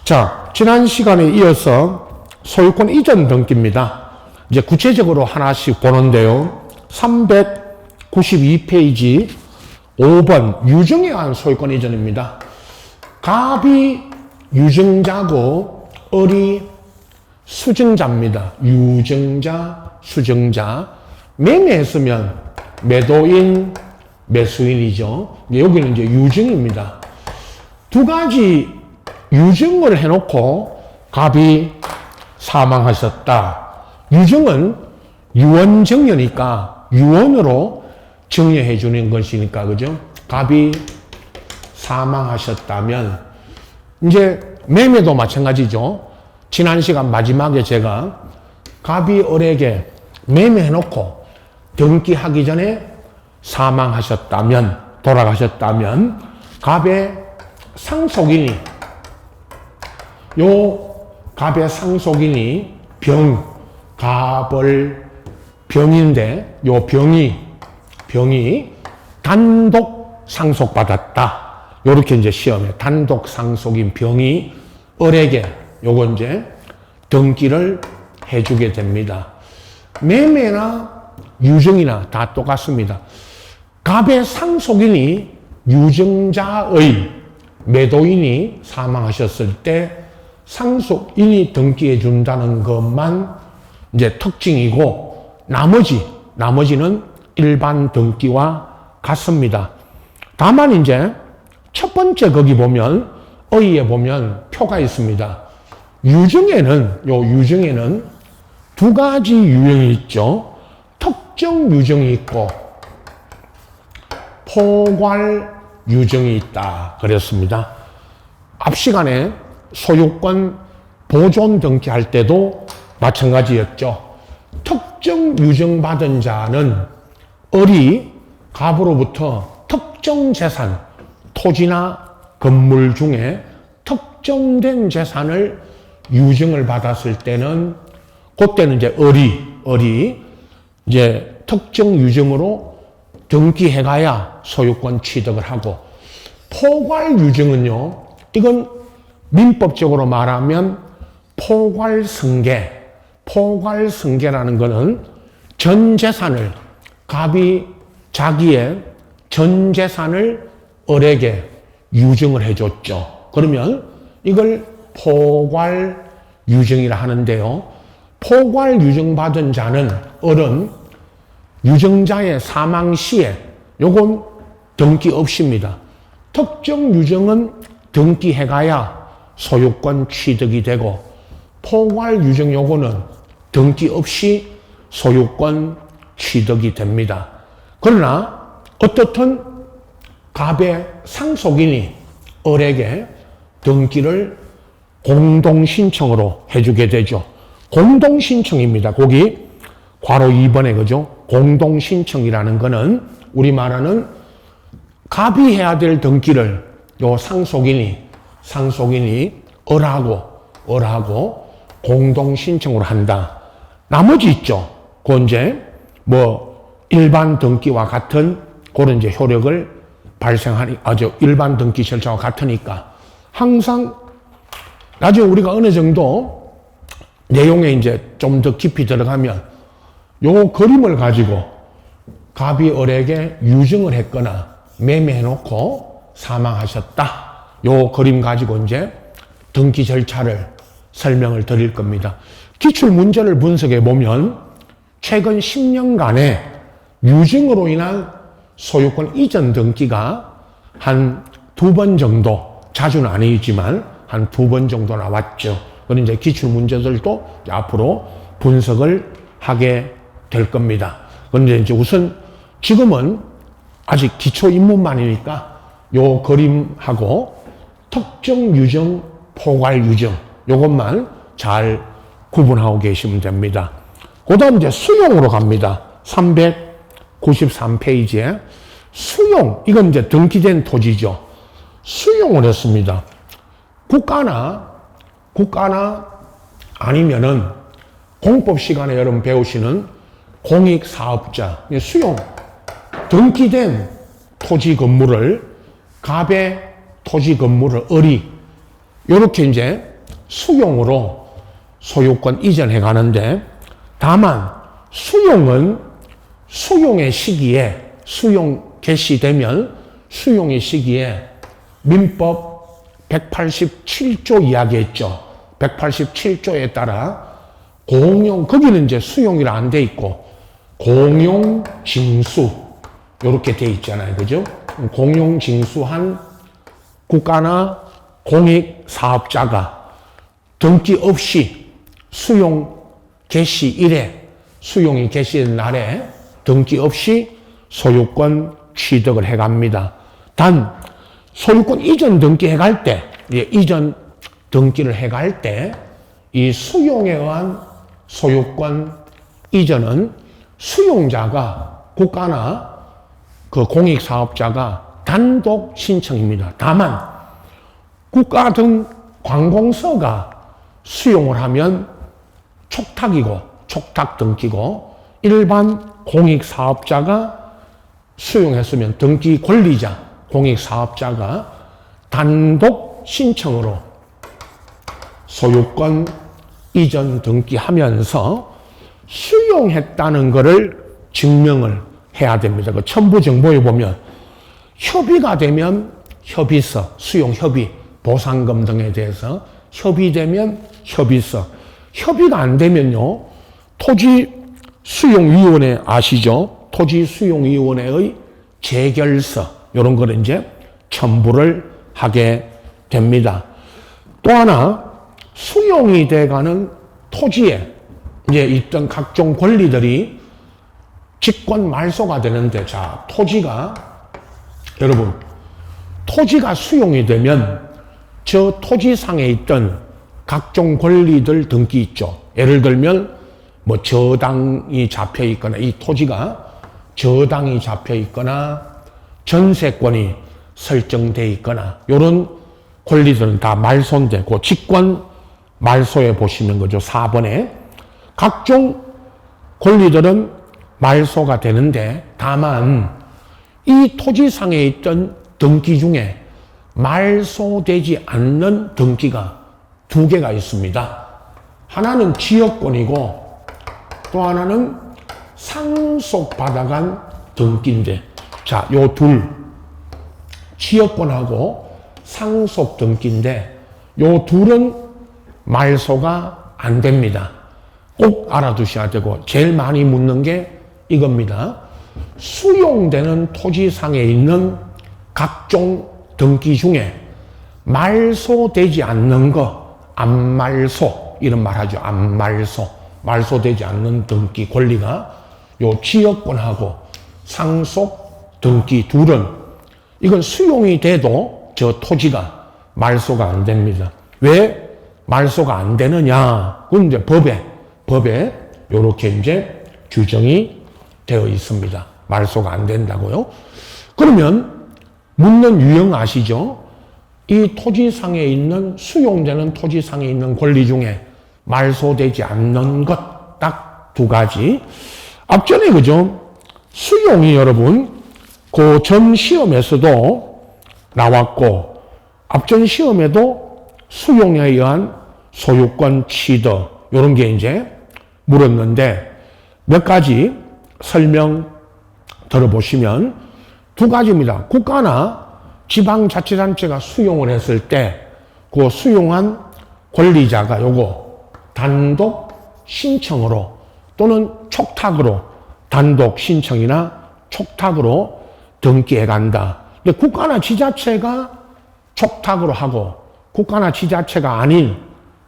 자, 지난 시간에 이어서 소유권 이전 등기입니다. 이제 구체적으로 하나씩 보는데요. 392페이지 5번 유증에 의한 소유권 이전입니다. 갑이 유증자고 을이 수증자입니다. 유증자, 수증자. 매매했으면 매도인, 매수인이죠. 여기는 이제 유증입니다. 두 가지 유증을 해놓고 갑이 사망하셨다. 유증은 유언정여니까 유언으로 정여해 주는 것이니까, 그죠? 갑이 사망하셨다면, 이제 매매도 마찬가지죠. 지난 시간 마지막에 제가 갑이 을에게 매매해놓고 등기하기 전에 사망하셨다면, 돌아가셨다면, 갑의 상속인이, 갑의 상속인이 갑을 병인데, 병이 단독 상속받았다. 요렇게 이제 시험에 단독 상속인 병이 을에게 요거 이제 등기를 해주게 됩니다. 매매나 유증이나 다 똑같습니다. 갑의 상속인이 유증자의 매도인이 사망하셨을 때 상속인이 등기해 준다는 것만 이제 특징이고, 나머지는 일반 등기와 같습니다. 다만 이제 첫 번째 거기 보면 의에 보면 표가 있습니다. 유증에는 두 가지 유형이 있죠. 특정 유증이 있고 포괄 유증이 있다 그랬습니다. 앞 시간에 소유권 보존 등기할 때도 마찬가지였죠. 특정 유증 받은 자는 을이 갑으로부터 특정 재산, 토지나 건물 중에 특정된 재산을 유증을 받았을 때는, 그때는 이제 을이 이제 특정 유증으로 등기해가야 소유권 취득을 하고, 포괄 유증은요, 이건 민법적으로 말하면 포괄승계라는 거는 전 재산을, 갑이 자기의 전 재산을 을에게 유증을 해줬죠. 그러면 이걸 포괄 유증이라 하는데요. 포괄 유증 받은 자는 을은 유증자의 사망 시에 요건 등기 없입니다. 특정 유증은 등기해가야 소유권 취득이 되고, 포괄 유증 요거는 등기 없이 소유권 취득이 됩니다. 그러나 어떻든 갑의 상속인이 을에게 등기를 공동신청으로 해주게 되죠. 공동신청입니다. 거기 괄호 2번에 그죠? 공동신청이라는 거는 우리 말하는 갑이 해야 될 등기를 요 상속인이 을하고 공동신청으로 한다. 나머지 있죠. 그 이제 일반 등기와 같은 그런 이제 효력을 일반 등기 절차와 같으니까 항상 나중에 우리가 어느 정도 내용에 이제 좀 더 깊이 들어가면 요 그림을 가지고 갑이 을에게 유증을 했거나 매매해놓고 사망하셨다. 요 그림 가지고 이제 등기 절차를 설명을 드릴 겁니다. 기출 문제를 분석해 보면 최근 10년간의 유증으로 인한 소유권 이전 등기가 한 2번 정도, 자주는 아니지만 한 2번 정도 나왔죠. 그런 이제 기출 문제들도 앞으로 분석을 하게 될 겁니다. 그런데 이제 우선 지금은 아직 기초 입문만이니까 요 그림하고 특정 유증, 포괄 유증 요것만 잘 구분하고 계시면 됩니다. 그 다음 이제 수용으로 갑니다. 393페이지에 수용, 이건 이제 등기된 토지죠. 수용을 했습니다. 국가나 아니면은 공법 시간에 여러분 배우시는 공익사업자, 수용, 등기된 토지 건물을, 갑의 토지 건물을 을이, 요렇게 이제 수용으로 소유권 이전해 가는데, 다만 수용은 수용의 시기에, 수용 개시되면 수용의 시기에 민법 187조 이야기했죠. 187조에 따라 공용, 거기는 이제 수용이라 안 돼 있고 공용 징수 이렇게 돼 있잖아요. 그죠? 공용 징수한 국가나 공익 사업자가 등기 없이 수용 개시일에, 수용이 개시된 날에 등기 없이 소유권 취득을 해갑니다. 단 소유권 이전 등기 해갈 때, 이전 등기를 해갈 때 이 수용에 의한 소유권 이전은 수용자가, 국가나 그 공익사업자가 단독 신청입니다. 다만 국가 등 관공서가 수용을 하면 촉탁이고, 촉탁 등기고, 일반 공익사업자가 수용했으면 등기 권리자, 공익사업자가 단독 신청으로 소유권 이전 등기하면서 수용했다는 것을 증명을 해야 됩니다. 그 첨부정보에 보면 협의가 되면 협의서, 수용협의, 보상금 등에 대해서 협의되면 협의서, 협의가 안 되면요, 토지수용위원회 아시죠? 토지수용위원회의 재결서, 이런 거를 이제 첨부를 하게 됩니다. 또 하나, 수용이 돼가는 토지에 이제 있던 각종 권리들이 직권 말소가 되는데, 자, 토지가, 여러분, 토지가 수용이 되면 저 토지상에 있던 각종 권리들 등기 있죠. 예를 들면 뭐 저당이 잡혀 있거나, 이 토지가 저당이 잡혀 있거나 전세권이 설정돼 있거나, 이런 권리들은 다 말소되고, 직권 말소에 보시면 거죠. 4번에 각종 권리들은 말소가 되는데, 다만 이 토지상에 있던 등기 중에 말소되지 않는 등기가 두 개가 있습니다. 하나는 지역권이고 또 하나는 상속받아간 등기인데, 자, 요 둘, 지역권하고 상속 등기인데, 요 둘은 말소가 안 됩니다. 꼭 알아두셔야 되고, 제일 많이 묻는 게 이겁니다. 수용되는 토지상에 있는 각종 등기 중에 말소되지 않는 거, 안말소, 이런 말 하죠. 안말소. 말소되지 않는 등기 권리가 요 지역권하고 상속 등기 둘은, 이건 수용이 돼도 저 토지가 말소가 안 됩니다. 왜 말소가 안 되느냐? 그건 이제 법에 요렇게 이제 규정이 되어 있습니다. 말소가 안 된다고요. 그러면 묻는 유형 아시죠? 이 토지상에 있는, 수용되는 토지상에 있는 권리 중에 말소되지 않는 것 딱 두 가지. 앞전에 그죠? 수용이 여러분 그 전 시험에서도 나왔고, 앞전 시험에도 수용에 의한 소유권 취득, 이런 게 이제 물었는데, 몇 가지 설명 들어보시면 두 가지입니다. 국가나 지방자치단체가 수용을 했을 때 그 수용한 권리자가 요거 단독 신청으로 또는 촉탁으로, 단독 신청이나 촉탁으로 등기해 간다. 근데 국가나 지자체가 촉탁으로 하고 국가나 지자체가 아닌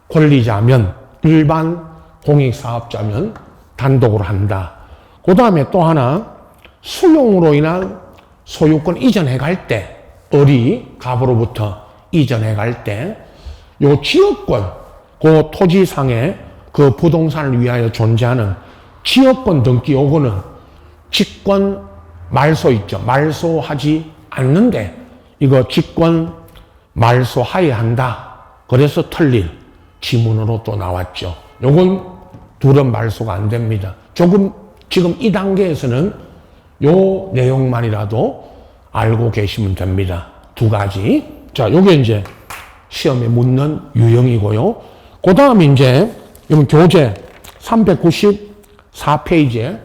권리자면, 일반 공익사업자면 단독으로 한다. 그 다음에 또 하나, 수용으로 인한 소유권 이전해 갈 때, 을이 갑으로부터 이전해 갈 때, 요 지역권, 그 토지상에 그 부동산을 위하여 존재하는 지역권 등기, 요거는 직권 말소 있죠. 말소하지 않는데, 이거 직권 말소하여야 한다. 그래서 틀린 지문으로 또 나왔죠. 요건 둘은 말소가 안 됩니다. 조금 지금 이 단계에서는 요 내용만이라도 알고 계시면 됩니다. 두 가지. 자, 요게 이제 시험에 묻는 유형이고요. 그 다음에 이제 이번 교재 394페이지에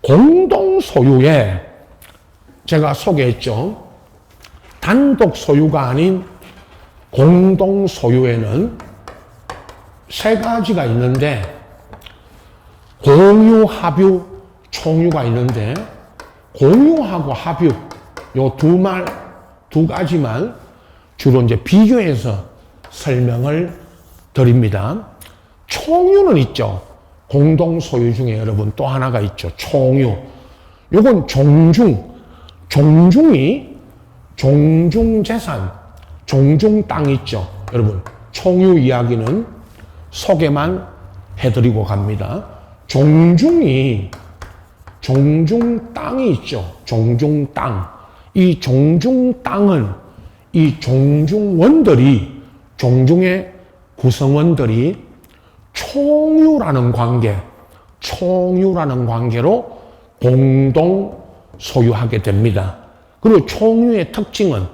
공동 소유에 제가 소개했죠. 단독 소유가 아닌 공동 소유에는 세 가지가 있는데 공유, 합유, 총유가 있는데 공유하고 합유 요 두 가지만 주로 이제 비교해서 설명을 드립니다. 총유는 있죠. 공동 소유 중에 여러분 또 하나가 있죠. 총유. 요건 종중이 종중재산, 종중 땅 있죠. 여러분 총유 이야기는 소개만 해드리고 갑니다. 종중 땅이 있죠. 종중 땅. 이 종중 땅은 이 종중원들이, 종중의 구성원들이 총유라는 관계로 공동 소유하게 됩니다. 그리고 총유의 특징은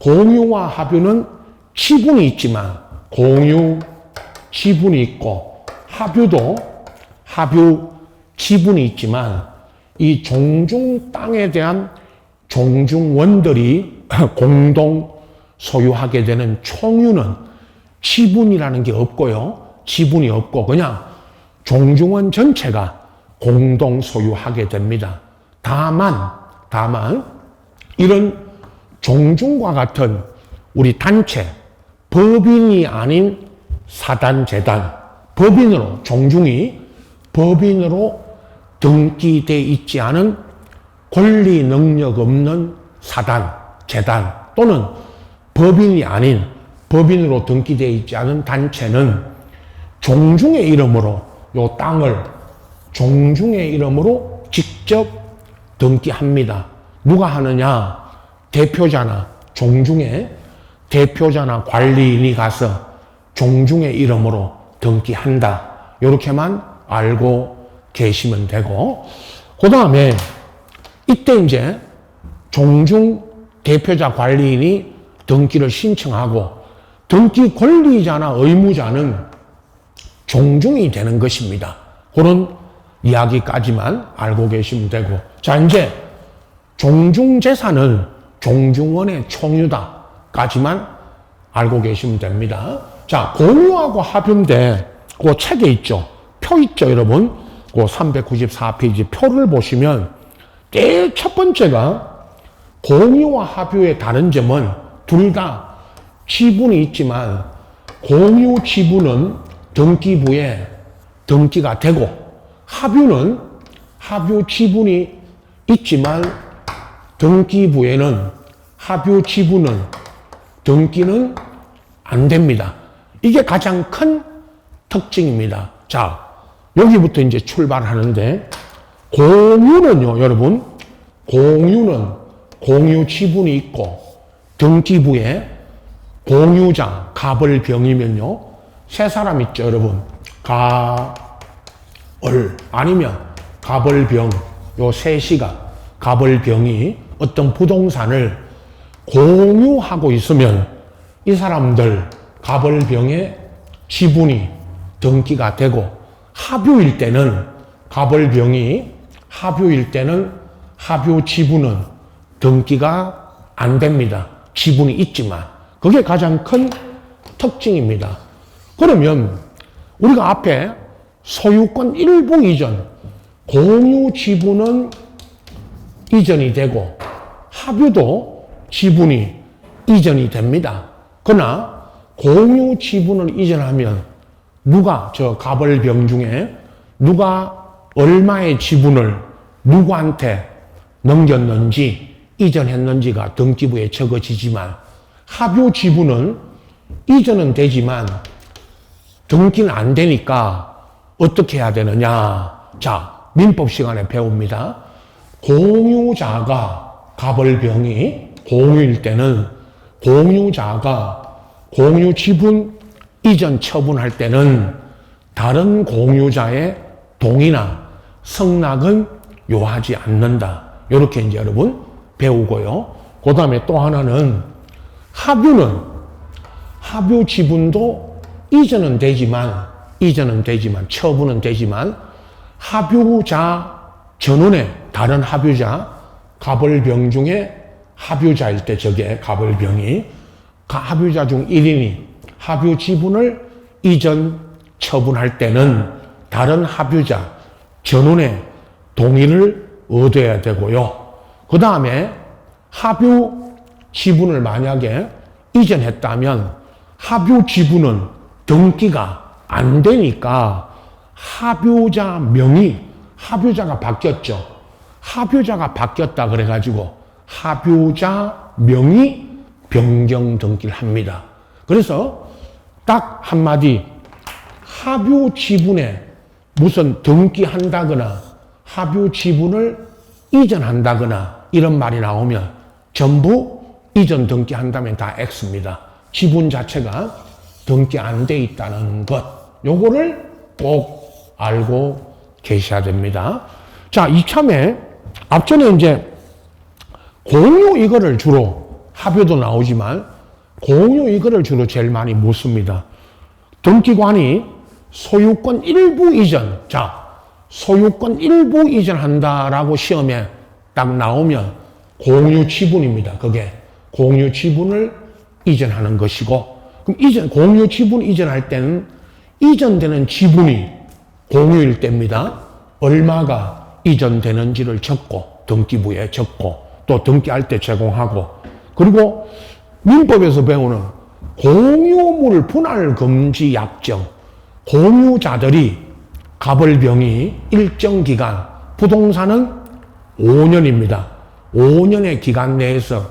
공유와 합유는 지분이 있지만 공유 지분이 있고 합유 지분이 있지만 이 종중 땅에 대한 종중원들이 공동 소유하게 되는 총유는 지분이라는 게 없고요. 지분이 없고 그냥 종중원 전체가 공동 소유하게 됩니다. 다만 이런 종중과 같은 우리 단체, 법인이 아닌 사단, 재단, 종중이 법인으로 등기돼 있지 않은 권리 능력 없는 사단, 재단 또는 법인이 아닌 법인으로 등기되어 있지 않은 단체는 종중의 이름으로 요 땅을 종중의 이름으로 직접 등기합니다. 누가 하느냐? 종중의 대표자나 관리인이 가서 종중의 이름으로 등기한다. 이렇게만 알고 계시면 되고, 그 다음에 이때 이제 종중 대표자 관리인이 등기를 신청하고 등기 권리자나 의무자는 종중이 되는 것입니다. 그런 이야기까지만 알고 계시면 되고, 자 이제 종중재산은 종중원의 총유다까지만 알고 계시면 됩니다. 자, 공유하고 합유인데 그 책에 있죠. 표 있죠, 여러분. 그 394페이지 표를 보시면 제일 첫 번째가 공유와 합유의 다른 점은 둘 다 지분이 있지만 공유 지분은 등기부에 등기가 되고 합유 지분이 있지만 등기부에는 합유 지분은 등기는 안 됩니다. 이게 가장 큰 특징입니다. 자, 여기부터 이제 출발하는데 공유는요, 여러분, 공유 지분이 있고 등기부에 공유자, 가벌병이면요, 세 사람 있죠, 여러분. 가을 아니면 가벌병, 요 셋이가 가벌병이 어떤 부동산을 공유하고 있으면 이 사람들 가벌병의 지분이 등기가 되고 합유일 때는 합유 지분은 등기가 안 됩니다. 지분이 있지만. 그게 가장 큰 특징입니다. 그러면 우리가 앞에 소유권 일부 이전, 공유 지분은 이전이 되고 합유도 지분이 이전이 됩니다. 그러나 공유 지분을 이전하면 저 가벌병 중에 누가 얼마의 지분을 누구한테 넘겼는지 이전했는지가 등기부에 적어지지만 합유 지분은 이전은 되지만 등기는 안 되니까 어떻게 해야 되느냐? 자, 민법 시간에 배웁니다. 공유자가 가벌병이 공유일 때는 공유자가 공유 지분 이전 처분할 때는 다른 공유자의 동의나 승낙은 요하지 않는다. 이렇게 이제 여러분 배우고요. 그 다음에 또 하나는 합유 지분도 이전은 되지만 처분은 되지만 합유자 전원의 다른 합유자 갑을병 중에 합유자일 때 저게 갑을병이 합유자 중 1인이 합유 지분을 이전 처분할 때는 다른 합유자 전원의 동의를 얻어야 되고요. 그 다음에 합유 지분을 만약에 이전했다면 합유 지분은 등기가 안 되니까 합유자 명의, 합유자가 바뀌었죠. 합유자가 바뀌었다 그래가지고 합유자 명의 변경 등기를 합니다. 그래서 딱 한마디 합유 지분에 무슨 등기한다거나 합유 지분을 이전한다거나 이런 말이 나오면 전부 이전 등기한다면 다 X입니다. 지분 자체가 등기 안 돼 있다는 것. 요거를 꼭 알고 계셔야 됩니다. 자, 이참에 앞전에 이제 공유 이거를 주로 합유도 나오지만 공유 이거를 주로 제일 많이 묻습니다. 등기관이 소유권 일부 이전, 자, 소유권 일부 이전한다라고 시험에 딱 나오면 공유 지분입니다. 그게 공유 지분을 이전하는 것이고, 그럼 공유 지분 이전할 때는 이전되는 지분이 공유일 때입니다. 얼마가 이전되는지를 적고 등기부에 적고 또 등기할 때 제공하고, 그리고 민법에서 배우는 공유물 분할 금지 약정, 공유자들이 갑을병이 일정 기간, 부동산은 5년입니다. 5년의 기간 내에서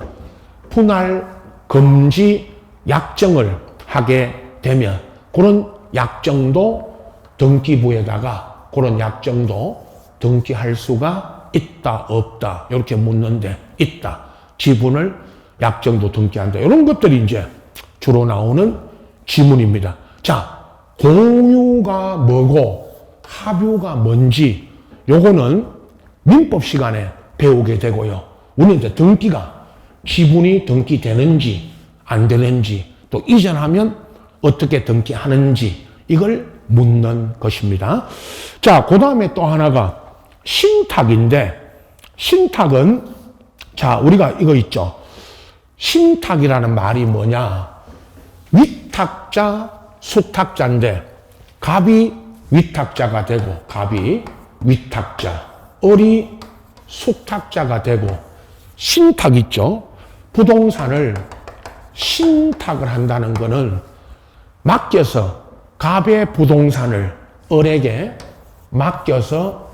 분할 금지 약정을 하게 되면 그런 약정도 등기부에다가 그런 약정도 등기할 수가 있다 없다 이렇게 묻는데 있다. 지분을 약정도 등기한다. 이런 것들이 이제 주로 나오는 지문입니다. 자, 공유가 뭐고 합유가 뭔지 요거는 민법 시간에 배우게 되고요. 우리는 이제 등기가 지분이 등기되는지 안 되는지 또 이전하면 어떻게 등기하는지 이걸 묻는 것입니다. 자, 그 다음에 또 하나가 신탁인데, 신탁은 자, 우리가 이거 있죠. 신탁이라는 말이 뭐냐? 위탁자, 수탁자인데 갑이 위탁자가 되고 갑이 위탁자, 을이 수탁자가 되고, 신탁 있죠. 부동산을 신탁을 한다는 것은 맡겨서 갑의 부동산을 을에게 맡겨서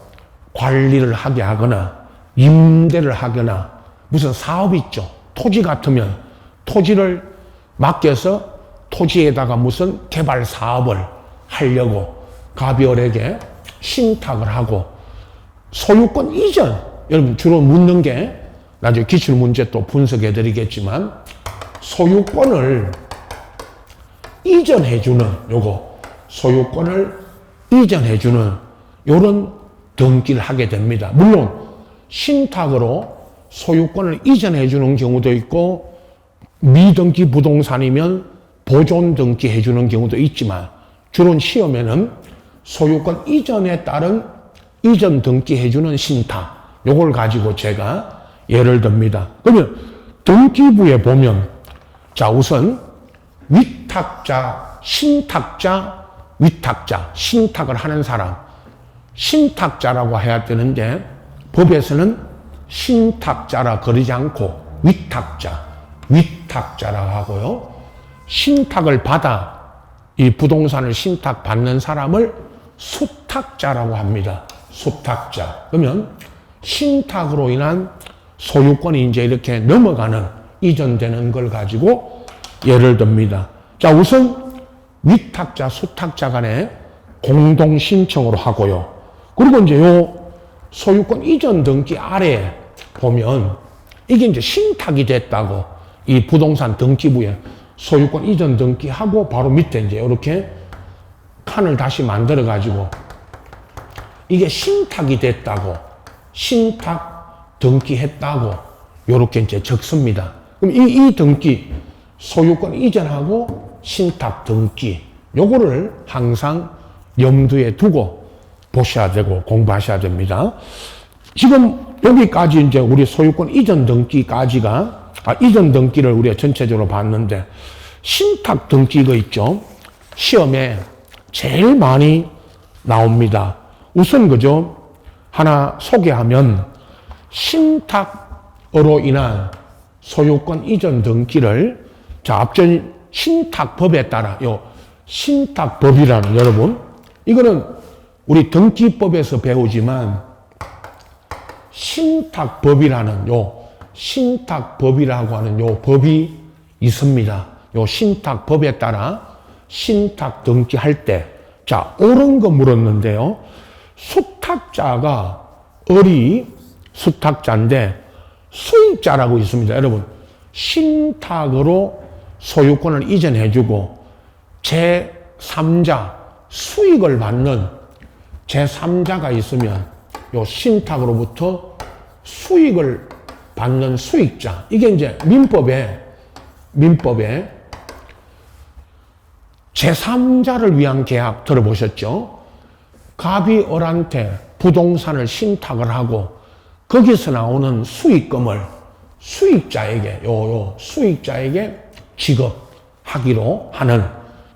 관리를 하게 하거나 임대를 하거나 무슨 사업이 있죠. 토지 같으면 토지를 맡겨서 토지에다가 무슨 개발 사업을 하려고 갑이 을에게 신탁을 하고, 소유권 이전, 여러분 주로 묻는 게 나중에 기출문제 또 분석해 드리겠지만 소유권을 이전해주는 요거, 소유권을 이전해주는 요런 등기를 하게 됩니다. 물론 신탁으로 소유권을 이전해주는 경우도 있고 미등기 부동산이면 보존 등기 해주는 경우도 있지만 주로 시험에는 소유권 이전에 따른 이전 등기 해주는 신탁, 요걸 가지고 제가 예를 듭니다. 그러면 등기부에 보면 자, 우선 위탁자, 신탁자, 위탁자, 신탁을 하는 사람, 신탁자라고 해야 되는데 법에서는 신탁자라 그러지 않고 위탁자라고 하고요. 신탁을 받아 이 부동산을 신탁받는 사람을 수탁자라고 합니다. 수탁자. 그러면 신탁으로 인한 소유권이 이제 이렇게 넘어가는, 이전되는 걸 가지고 예를 듭니다. 자, 우선 위탁자, 수탁자 간에 공동 신청으로 하고요. 그리고 이제 요 소유권 이전 등기 아래에 보면 이게 이제 신탁이 됐다고 이 부동산 등기부에 소유권 이전 등기하고 바로 밑에 이제 이렇게 칸을 다시 만들어 가지고 이게 신탁이 됐다고, 신탁 등기했다고 요렇게 이제 적습니다. 그럼 이 등기 소유권 이전하고 신탁 등기 요거를 항상 염두에 두고 보셔야 되고 공부하셔야 됩니다. 지금 여기까지 이제 우리 소유권 이전 등기까지가 이전 등기를 우리가 전체적으로 봤는데 신탁 등기 이거 있죠. 시험에 제일 많이 나옵니다. 우선 그죠? 하나 소개하면 신탁으로 인한 소유권 이전 등기를 자 앞전 신탁법에 따라 요 신탁법이라는 여러분 이거는 우리 등기법에서 배우지만 신탁법이라는 신탁법이라고 하는 요 법이 있습니다. 요 신탁법에 따라 신탁 등기할 때 자 옳은 거 물었는데요. 수탁자가 수탁자인데 수익자라고 있습니다. 여러분 신탁으로 소유권을 이전해주고 제3자 수익을 받는 제3자가 있으면 요 신탁으로부터 수익을 받는 수익자 이게 이제 민법에 제3자를 위한 계약 들어보셨죠? 갑이 을한테 부동산을 신탁을 하고 거기서 나오는 수익금을 수익자에게 수익자에게 지급하기로 하는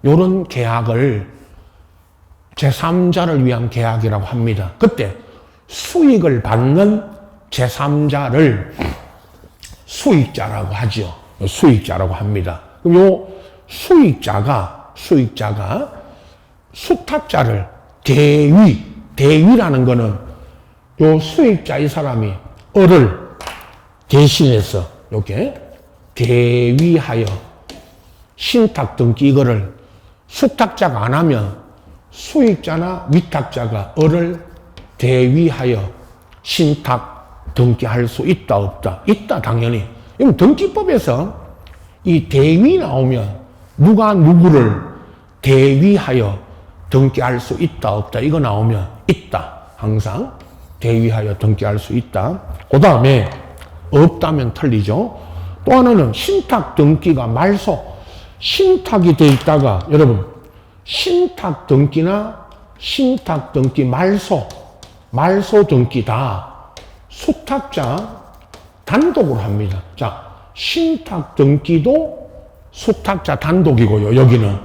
요런 계약을 제3자를 위한 계약이라고 합니다. 그때 수익을 받는 제3자를 수익자라고 하죠. 수익자라고 합니다. 그럼 요 수익자가 수탁자를 대위라는 거는 요 수익자 이 사람이 을을 대신해서 이렇게 대위하여 신탁 등기 이거를 수탁자가 안 하면 수익자나 위탁자가 을을 대위하여 신탁 등기할 수 있다 없다? 있다 당연히. 그럼 등기법에서 이 대위 나오면 누가 누구를 대위하여 등기할 수 있다 없다 이거 나오면 있다. 항상 대위하여 등기할 수 있다. 그 다음에 없다면 틀리죠. 또 하나는 신탁 등기가 말소 신탁이 돼 있다가 여러분 신탁 등기나 신탁 등기 말소 등기 다 수탁자 단독으로 합니다. 자 신탁 등기도 수탁자 단독이고요. 여기는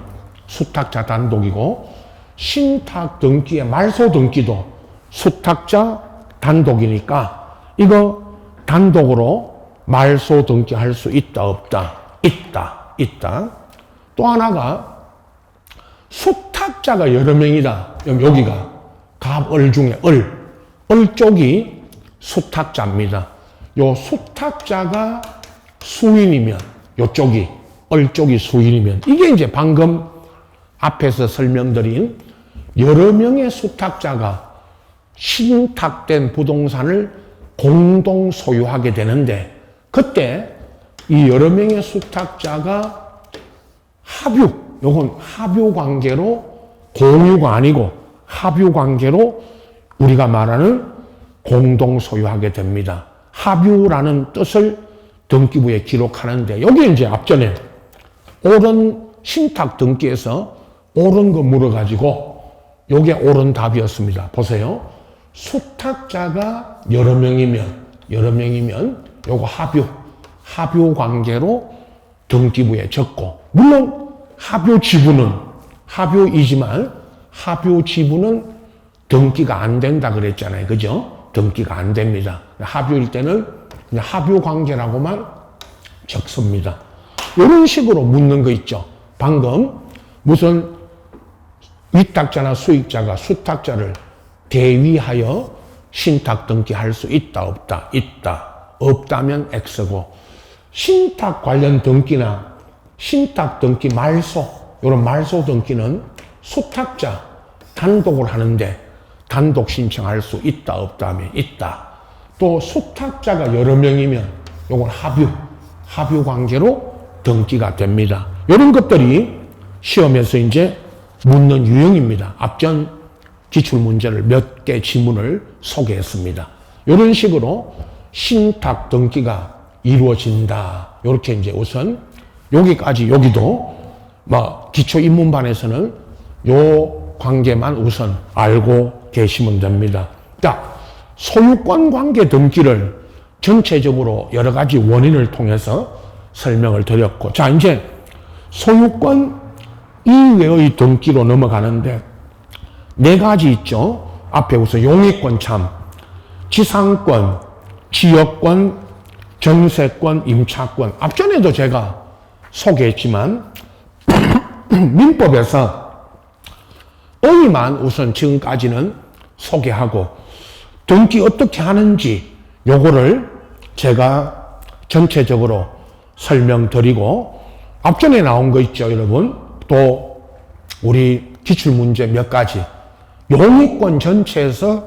수탁자 단독이고 신탁 등기의 말소 등기도 수탁자 단독이니까 이거 단독으로 말소 등기할 수 있다 없다? 있다. 또 하나가 수탁자가 여러 명이다. 여기가 갑, 을 중에 을 쪽이 수탁자입니다. 요 수탁자가 수인이면 요쪽이 을 쪽이 수인이면 이게 이제 방금 앞에서 설명드린 여러 명의 수탁자가 신탁된 부동산을 공동 소유하게 되는데 그때 이 여러 명의 수탁자가 요건 합유 관계로 공유가 아니고 합유 관계로 우리가 말하는 공동 소유하게 됩니다. 합유라는 뜻을 등기부에 기록하는데 여기 이제 앞전에 옳은 신탁 등기에서 옳은 거 물어가지고 요게 옳은 답이었습니다. 보세요. 수탁자가 여러 명이면 요거 합유 관계로 등기부에 적고 물론 합유 지분은 등기가 안 된다 그랬잖아요. 그죠? 등기가 안 됩니다. 합유일 때는 그냥 합유 관계라고만 적습니다. 이런 식으로 묻는 거 있죠. 방금 무슨 위탁자나 수익자가 수탁자를 대위하여 신탁 등기할 수 있다 없다? 있다. 없다면 X고 신탁 관련 등기나 신탁 등기 말소 이런 말소 등기는 수탁자 단독을 하는데 단독 신청할 수 있다 없다 하면 있다. 또 수탁자가 여러 명이면 이건 합유 관계로 등기가 됩니다. 이런 것들이 시험에서 이제 묻는 유형입니다. 앞전 기출 문제를 몇 개 지문을 소개했습니다. 이런 식으로 신탁 등기가 이루어진다. 이렇게 이제 우선 여기까지 여기도 기초 입문반에서는 요 관계만 우선 알고 계시면 됩니다. 자, 소유권 관계 등기를 전체적으로 여러 가지 원인을 통해서 설명을 드렸고, 자, 이제 소유권 이외의 등기로 넘어가는데, 네 가지 있죠. 앞에 우선 용의권 참, 지상권, 지역권, 전세권, 임차권. 앞전에도 제가 소개했지만, 민법에서 의의만 우선 지금까지는 소개하고, 등기 어떻게 하는지 요거를 제가 전체적으로 설명드리고, 앞전에 나온 거 있죠, 여러분. 또 우리 기출문제 몇 가지, 용의권 전체에서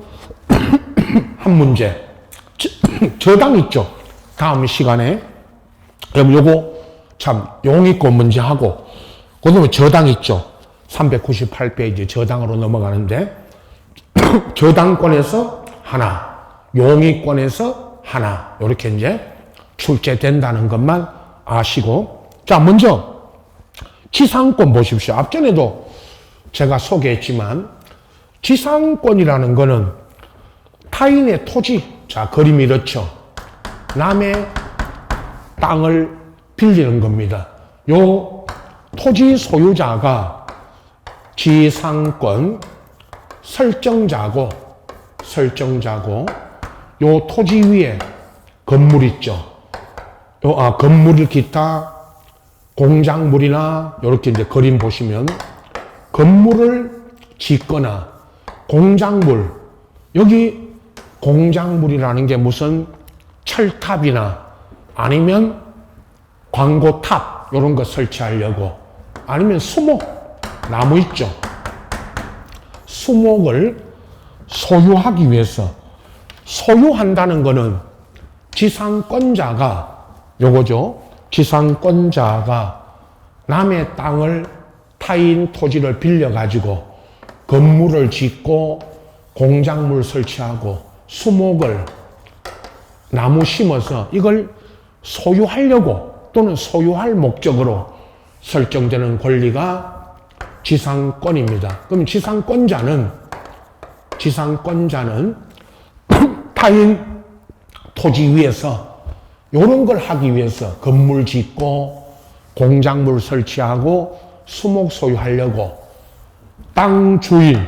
한 문제, 저당 있죠. 다음 시간에 여러분 요거 참 용의권 문제 하고, 그다음에 저당 있죠. 398페이지 저당으로 넘어가는데, 저당권에서 하나, 용의권에서 하나, 이렇게 이제 출제된다는 것만 아시고, 자, 먼저 지상권 보십시오. 앞전에도 제가 소개했지만, 지상권이라는 거는 타인의 토지, 자, 그림이 이렇죠. 남의 땅을 빌리는 겁니다. 요 토지 소유자가 지상권 설정자고, 요 토지 위에 건물 있죠. 건물을 기타 공작물이나 이렇게 이제 그림 보시면 건물을 짓거나 공작물, 여기 공작물이라는 게 무슨 철탑이나 아니면 광고탑 이런 거 설치하려고, 아니면 수목, 나무 있죠. 수목을 소유하기 위해서, 소유한다는 거는 지상권자가 요거죠. 지상권자가 남의 땅을, 타인 토지를 빌려가지고 건물을 짓고 공작물 설치하고 수목을, 나무 심어서 이걸 소유하려고 또는 소유할 목적으로 설정되는 권리가 지상권입니다. 그럼 지상권자는 타인 토지 위에서 이런 걸 하기 위해서 건물 짓고 공작물 설치하고 수목 소유하려고 땅 주인,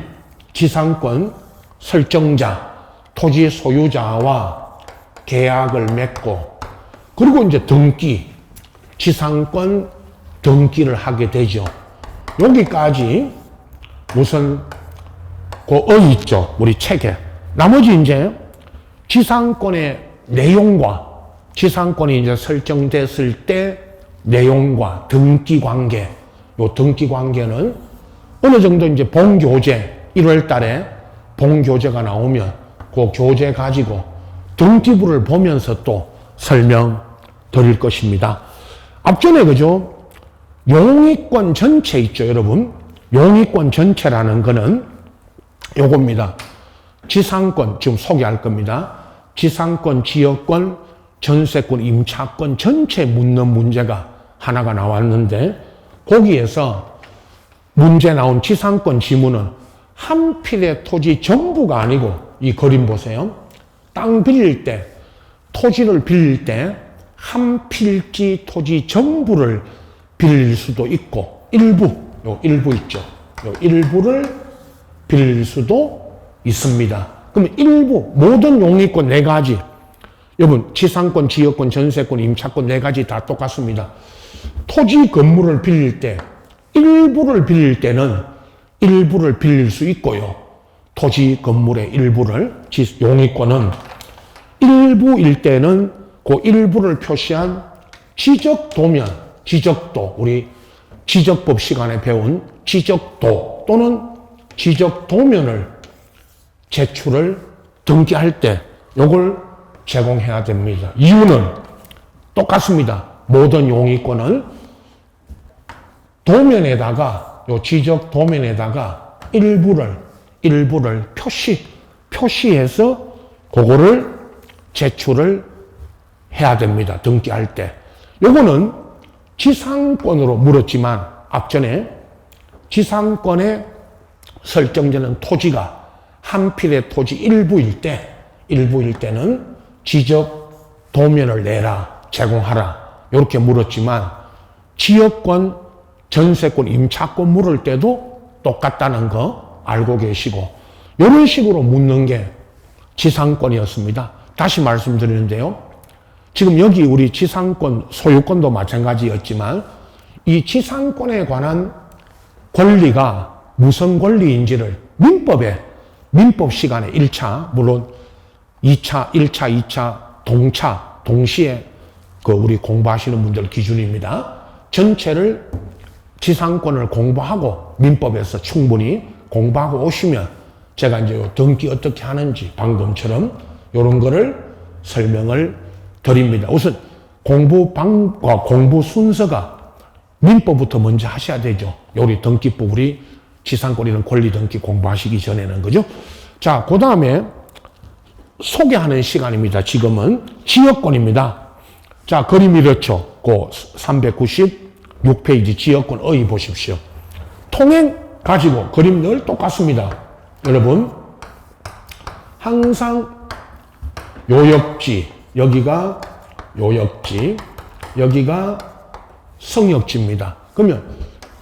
지상권 설정자, 토지 소유자와 계약을 맺고, 그리고 이제 등기, 지상권 등기를 하게 되죠. 여기까지 우선 의 있죠, 우리 책에. 나머지 이제 지상권의 내용과, 지상권이 이제 설정됐을 때 내용과 등기 관계, 요 등기 관계는 어느 정도 이제 본교재 1월 달에 본교재가 나오면 그 교재 가지고 등기부를 보면서 또 설명 드릴 것입니다. 앞전에 그죠? 용의권 전체 있죠, 여러분. 용의권 전체라는 거는 요겁니다. 지상권, 지금 소개할 겁니다. 지상권, 지역권, 전세권, 임차권 전체 묻는 문제가 하나가 나왔는데, 거기에서 문제 나온 지상권 지문은 한 필의 토지 전부가 아니고, 이 그림 보세요. 땅 빌릴 때, 토지를 빌릴 때 한 필지 토지 전부를 빌릴 수도 있고, 요 일부 있죠. 요 일부를 빌릴 수도 있습니다. 그럼 일부, 모든 용의권 네 가지, 여러분 지상권, 지역권, 전세권, 임차권 네 가지 다 똑같습니다. 토지 건물을 빌릴 때, 일부를 빌릴 때는 일부를 빌릴 수 있고요. 토지 건물의 일부를, 용의권은 일부일 때는 그 일부를 표시한 지적도면, 지적도, 우리 지적법 시간에 배운 지적도 또는 지적도면을 제출을 등기할 때 요걸 제공해야 됩니다. 이유는 똑같습니다. 모든 용의권은 도면에다가, 요 지적 도면에다가 일부를 표시해서 그거를 제출을 해야 됩니다. 등기할 때. 요거는 지상권으로 물었지만 앞전에 지상권에 설정되는 토지가 한 필의 토지 일부일 때는 지적 도면을 내라, 제공하라 이렇게 물었지만 지역권, 전세권, 임차권 물을 때도 똑같다는 거 알고 계시고 이런 식으로 묻는 게 지상권이었습니다. 다시 말씀드리는데요. 지금 여기 우리 지상권, 소유권도 마찬가지였지만 이 지상권에 관한 권리가 무슨 권리인지를 민법 시간에 1차, 물론 2차, 1차, 2차, 동시에 우리 공부하시는 분들 기준입니다. 전체를 지상권을 공부하고 민법에서 충분히 공부하고 오시면 제가 이제 등기 어떻게 하는지 방금처럼 이런 거를 설명을 드립니다. 우선 공부방과 공부 순서가 민법부터 먼저 하셔야 되죠. 우리 등기법, 우리 지상권 이런 권리 등기 공부하시기 전에는, 그죠? 자, 그 다음에 소개하는 시간입니다. 지금은 지역권입니다. 자, 그림 이렇죠. 그 396페이지 지역권 어휘 보십시오. 통행 가지고 그림 늘 똑같습니다. 여러분, 항상 요역지, 여기가 요역지, 여기가 성역지입니다. 그러면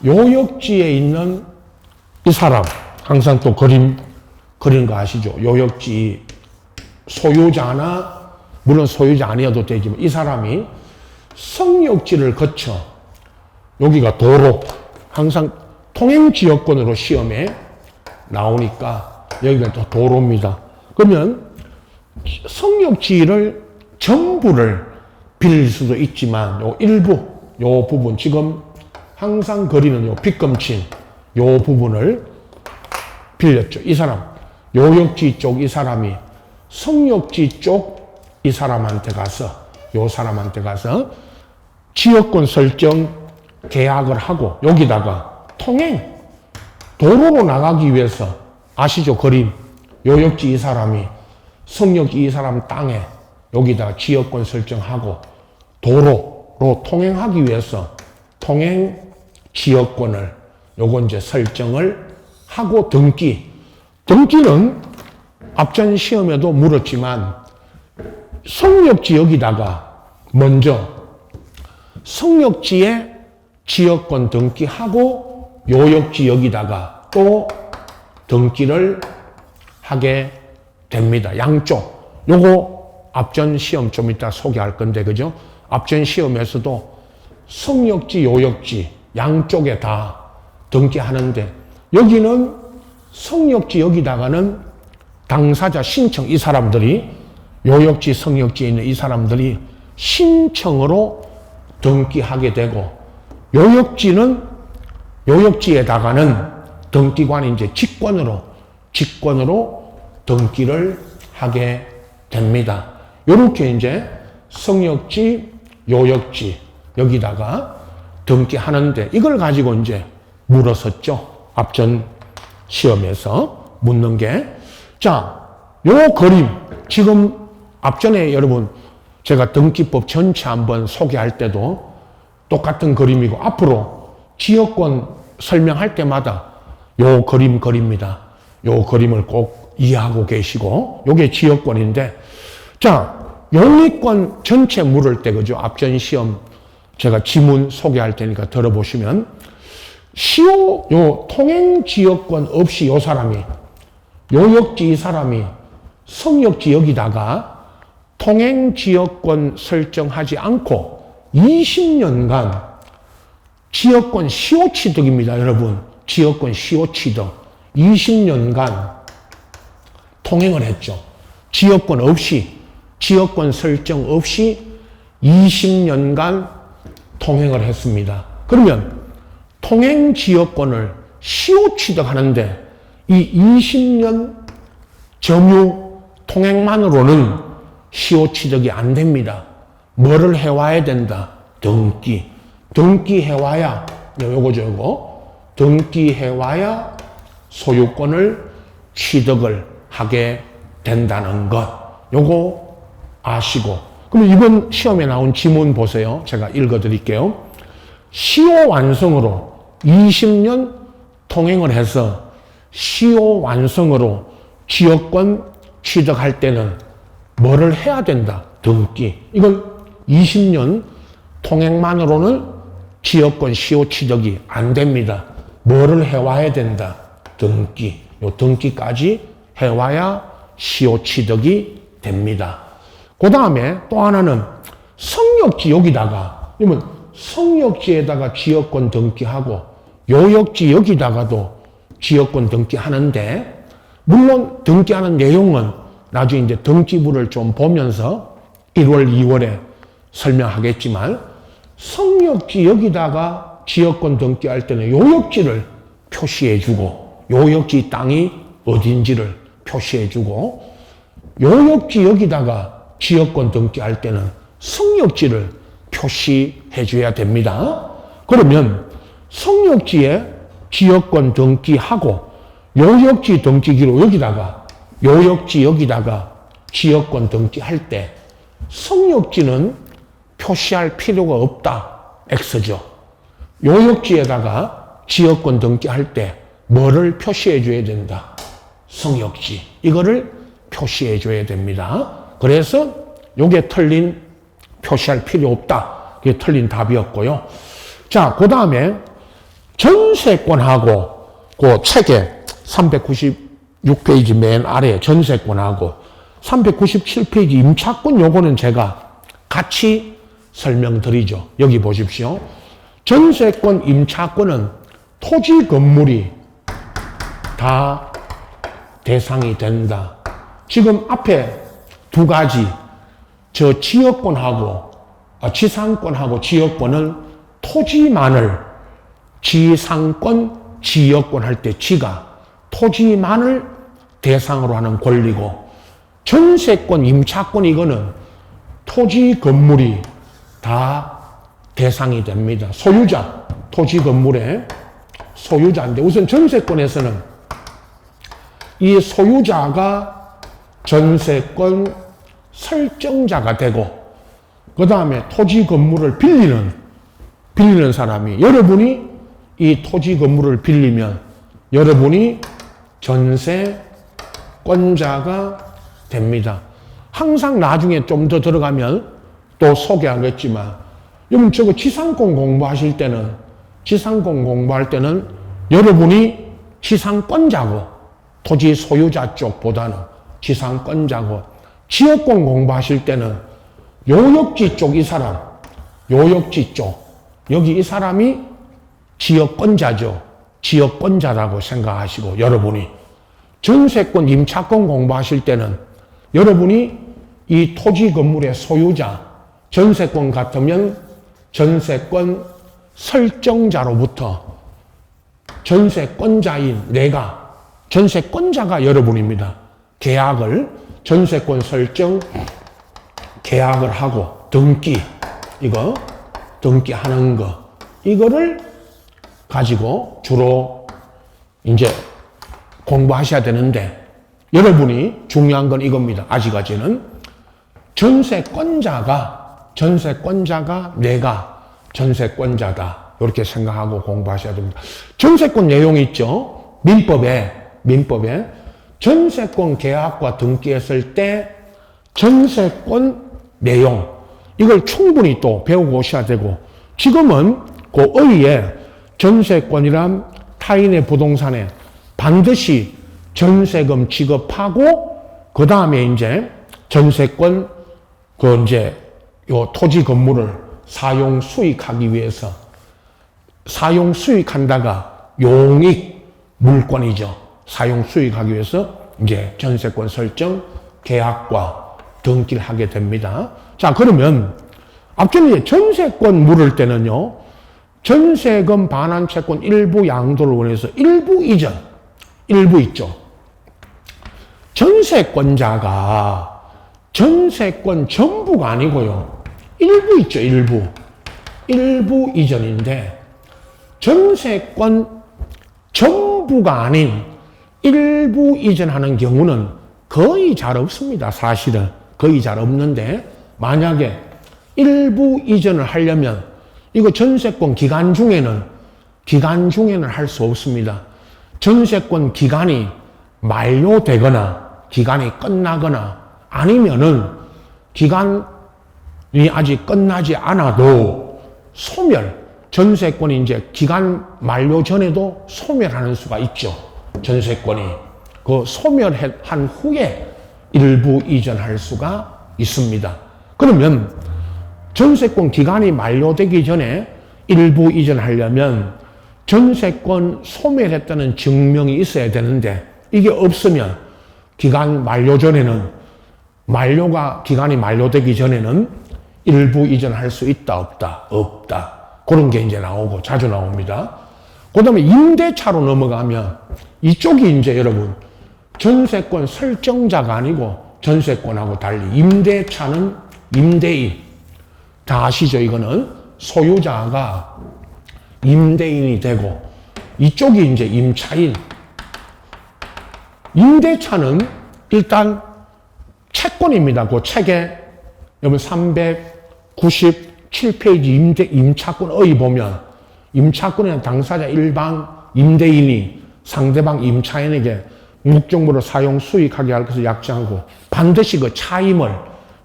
요역지에 있는 이 사람, 항상 또 그린 거 아시죠? 요역지 소유자나, 물론 소유자 아니어도 되지만 이 사람이 성역지를 거쳐 여기가 도로, 항상 통행지역권으로 시험에 나오니까 여기가 또 도로입니다. 그러면 성역지를 전부를 빌릴 수도 있지만 요 일부, 요 부분, 지금 항상 그리는 요 빗금친 요 부분을 빌렸죠. 이 사람, 요역지 쪽 이 사람이 성역지 쪽 이 사람한테 가서, 요 사람한테 가서 지역권 설정 계약을 하고 여기다가 통행, 도로로 나가기 위해서 아시죠? 그림. 요역지 이 사람이 성역지 이 사람 땅에 여기다가 지역권 설정하고 도로로 통행하기 위해서 통행 지역권을 요거 이제 설정을 하고 등기는 앞전 시험에도 물었지만 성역지 여기다가 먼저 성역지에 지역권 등기하고 요역지 여기다가 또 등기를 하게 됩니다. 양쪽. 요거 앞전 시험 좀 이따 소개할 건데, 그죠? 앞전 시험에서도 성역지, 요역지 양쪽에 다 등기하는데 여기는 성역지 여기다가는 당사자 신청, 이 사람들이 요역지, 성역지에 있는 이 사람들이 신청으로 등기하게 되고 요역지에다가는 등기관이 이제 직권으로 등기를 하게 됩니다. 요렇게 이제 성역지, 요역지 여기다가 등기하는데 이걸 가지고 이제 물었었죠. 앞전 시험에서 묻는 게. 자, 요 그림 지금 앞전에 여러분 제가 등기법 전체 한번 소개할 때도 똑같은 그림이고 앞으로 지역권 설명할 때마다 요 그림입니다. 요 그림을 꼭 이해하고 계시고 요게 지역권인데, 자, 용의권 전체 물을 때, 그죠? 앞전 시험 제가 지문 소개할 테니까 들어보시면 요 통행지역권 없이 요 사람이 요역지 이 사람이 성역지 여기다가 통행지역권 설정하지 않고 20년간 지역권 시효취득입니다. 여러분, 지역권 시효취득 20년간 통행을 했죠. 지역권 없이, 지역권 설정 없이 20년간 통행을 했습니다. 그러면 통행지역권을 시효취득하는데 이 20년 점유 통행만으로는 시효취득이 안 됩니다. 뭐를 해와야 된다? 등기해와야, 요거죠, 요거. 등기해와야 소유권을 취득을 하게 된다는 것. 요거 아시고. 그럼 이번 시험에 나온 지문 보세요. 제가 읽어드릴게요. 시효 완성으로 20년 통행을 해서 시효 완성으로 지역권 취득할 때는 뭐를 해야 된다? 등기. 이건 20년 통행만으로는 지역권 시효 취득이 안 됩니다. 뭐를 해와야 된다? 등기. 요 등기까지 해와야 시효 취득이 됩니다. 그 다음에 또 하나는 성역지 여기다가, 그러면 성역지에다가 지역권 등기하고 요역지 여기다가도 지역권 등기하는데, 물론 등기하는 내용은 나중에 이제 등기부를 좀 보면서 1월, 2월에 설명하겠지만, 성역지 여기다가 지역권 등기할 때는 요역지를 표시해주고, 요역지 땅이 어딘지를 표시해주고, 요역지 여기다가 지역권 등기할 때는 성역지를 표시해줘야 됩니다. 그러면 성역지에 지역권 등기하고 요역지 등기기로 여기다가, 요역지 여기다가 지역권 등기할 때 성역지는 표시할 필요가 없다. X죠. 요역지에다가 지역권 등기할 때 뭐를 표시해 줘야 된다? 성역지. 이거를 표시해 줘야 됩니다. 그래서 요게 틀린, 표시할 필요 없다. 그게 틀린 답이었고요. 자, 그 다음에 전세권하고 그 책에 396페이지 맨 아래 전세권하고 397페이지 임차권, 요거는 제가 같이 설명드리죠. 여기 보십시오. 전세권, 임차권은 토지 건물이 다 대상이 된다. 지금 앞에 두 가지, 저 지역권하고, 지상권하고 지역권은 토지만을, 지상권, 지역권 할 때 지가 토지만을 대상으로 하는 권리고, 전세권, 임차권 이거는 토지 건물이 다 대상이 됩니다. 소유자, 토지 건물의 소유자인데, 우선 전세권에서는 이 소유자가 전세권 설정자가 되고, 그 다음에 토지 건물을 빌리는 사람이, 여러분이 이 토지 건물을 빌리면 여러분이 전세권자가 됩니다. 항상 나중에 좀 더 들어가면 또 소개하겠지만, 여러분 저거 지상권 공부하실 때는, 지상권 공부할 때는 여러분이 지상권자고, 토지 소유자 쪽보다는 지상권자고, 지역권 공부하실 때는 요역지 쪽 이 사람, 요역지 쪽, 여기 이 사람이 지역권자죠. 지역권자라고 생각하시고, 여러분이 전세권, 임차권 공부하실 때는 여러분이 이 토지 건물의 소유자, 전세권 같으면 전세권 설정자로부터 전세권자인 내가, 전세권자가 여러분입니다. 전세권 설정 계약을 하고 이거 등기하는 거, 이거를 가지고 주로 이제 공부하셔야 되는데, 여러분이 중요한 건 이겁니다. 아직까지는 전세권자가 내가 전세권자다, 이렇게 생각하고 공부하셔야 됩니다. 전세권 내용이 있죠. 민법에 전세권 계약과 등기했을 때 전세권 내용, 이걸 충분히 또 배우고 오셔야 되고, 지금은 그 의에 전세권이란 타인의 부동산에 반드시 전세금 지급하고, 그 다음에 이제 전세권, 요 토지 건물을 사용 수익하기 위해서, 사용 수익한다가 용익 물권이죠. 사용 수익하기 위해서 이제 전세권 설정 계약과 등기를 하게 됩니다. 자, 그러면 앞전에 전세권 물을 때는요, 전세금 반환 채권 일부 양도를 원해서 일부 이전, 일부 있죠. 전세권자가 전세권 전부가 아니고요, 일부 있죠. 일부 이전인데, 전세권 전부가 아닌 일부 이전하는 경우는 거의 잘 없습니다. 사실은 거의 잘 없는데, 만약에 일부 이전을 하려면 이거 전세권 기간 중에는 기간 중에는 할 수 없습니다. 전세권 기간이 만료되거나 기간이 끝나거나 아니면은 기간이 아직 끝나지 않아도 소멸, 전세권이 이제 기간 만료 전에도 소멸하는 수가 있죠. 전세권이. 그 소멸한 후에 일부 이전할 수가 있습니다. 그러면 전세권 기간이 만료되기 전에 일부 이전하려면 전세권 소멸했다는 증명이 있어야 되는데 이게 없으면 기간 만료 전에는 기간이 만료되기 전에는 일부 이전할 수 있다 없다 없다 그런 게 이제 나오고 자주 나옵니다. 그 다음에 임대차로 넘어가면 이쪽이 이제 여러분 전세권 설정자가 아니고 전세권하고 달리 임대차는 임대인 다 아시죠? 이거는 소유자가 임대인이 되고 이쪽이 이제 임차인. 임대차는 일단 채권입니다. 그 책에 여러분 397페이지 임차권의 보면 임차권은 당사자 일방 임대인이 상대방 임차인에게 목적물을 사용 수익하게 할 것을 약정하고 반드시 그 차임을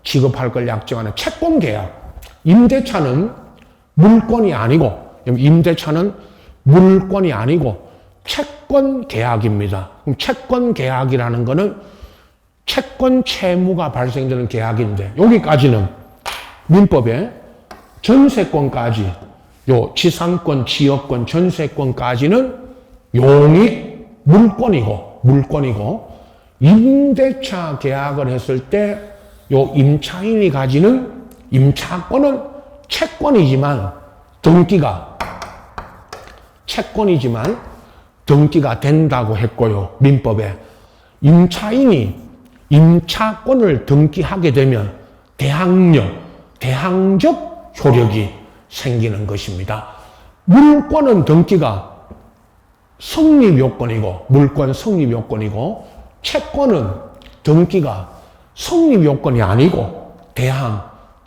지급할 걸 약정하는 채권 계약. 임대차는 물권이 아니고 임대차는 물권이 아니고 채권 계약입니다. 그럼 채권 계약이라는 거는 채권 채무가 발생되는 계약인데 여기까지는 민법에 전세권까지 요 지상권, 지역권, 전세권까지는 용익 물권이고 임대차 계약을 했을 때 요 임차인이 가지는 임차권은 채권이지만 등기가 된다고 했고요. 민법에 임차인이 임차권을 등기하게 되면 대항적 효력이 생기는 것입니다. 물권은 등기가 성립요건이고 물권 성립요건이고 채권은 등기가 성립요건이 아니고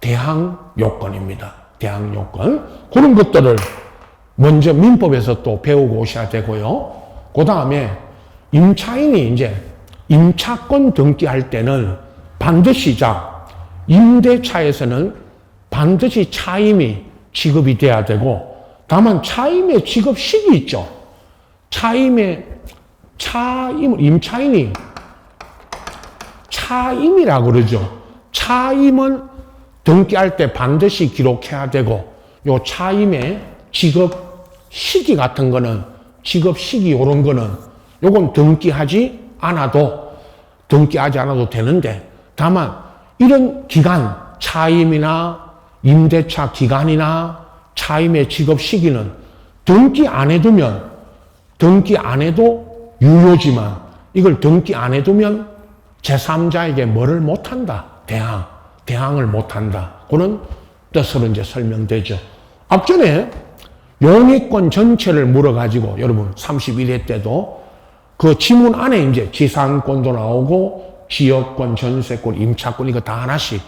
대항요건입니다. 대항요건. 그런 것들을 먼저 민법에서 또 배우고 오셔야 되고요. 그 다음에 임차인이 이제 임차권 등기할 때는 반드시 임대차에서는 반드시 차임이 지급이 돼야 되고 다만 차임의 지급 시기 있죠. 임차인이 차임이라고 그러죠. 차임은 등기할 때 반드시 기록해야 되고 요 차임의 지급 시기 같은 거는 지급 시기 요런 거는 요건 등기하지 않아도 되는데 다만 이런 기간 차임이나 임대차 기간이나 차임의 지급 시기는 등기 안 해도 유효지만 이걸 등기 안 해두면 제3자에게 뭐를 못한다. 대항을 못한다. 그런 뜻으로 이제 설명되죠. 앞전에 용익권 전체를 물어가지고 여러분 31회 때도 그 지문 안에 이제 지상권도 나오고 지역권, 전세권, 임차권 이거 다 하나씩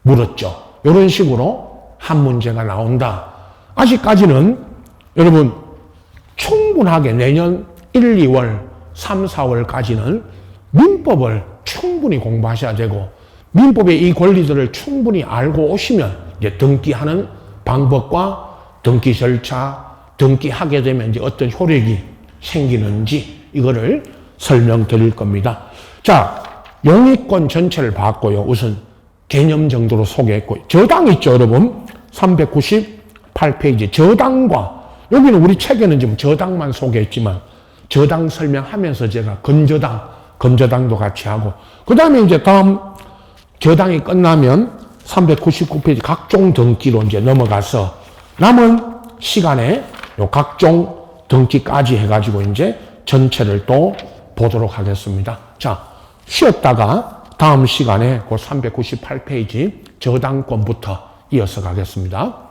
물었죠. 이런 식으로 한 문제가 나온다. 아직까지는 여러분 충분하게 내년 1, 2월, 3, 4월까지는 민법을 충분히 공부하셔야 되고 민법의 이 권리들을 충분히 알고 오시면 이제 등기하는 방법과 등기 절차, 등기하게 되면 이제 어떤 효력이 생기는지 이거를 설명드릴 겁니다. 자, 용익권 전체를 봤고요. 우선 개념 정도로 소개했고 저당 있죠, 여러분. 398페이지 저당과 여기는 우리 책에는 지금 저당만 소개했지만 저당 설명하면서 제가 건저당도 같이 하고 그 다음에 이제 다음 저당이 끝나면 399페이지 각종 등기로 이제 넘어가서 남은 시간에 요 각종 등기까지 해가지고 이제 전체를 또 보도록 하겠습니다. 자, 쉬었다가 다음 시간에 그 398페이지 저당권부터 이어서 가겠습니다.